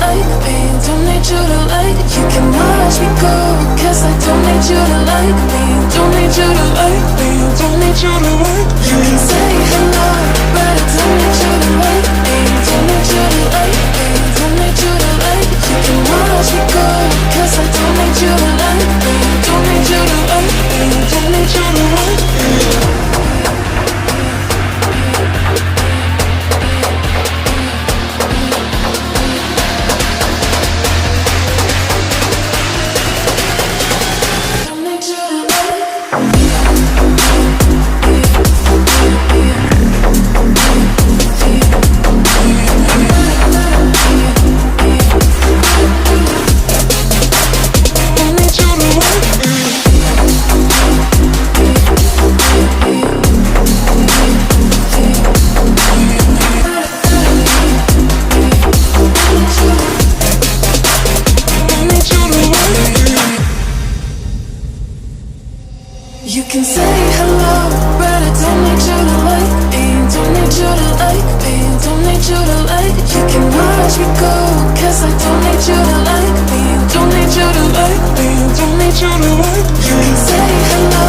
like me, don't need you to like. You can watch me go, cause I don't need you to like me, don't need you to like me, don't need you to like. You can say hello, but I don't need you to like me, don't need you to like me, don't need you to like. You can watch me go, cause I don't need you to like me, don't need you to like me, don't need you to like me. You can say hello, but I don't need you to like me, don't need you to like me, don't need you to like. You can watch me go, cause I don't need you to like me, don't need you to like me, don't need you to like. You can say hello,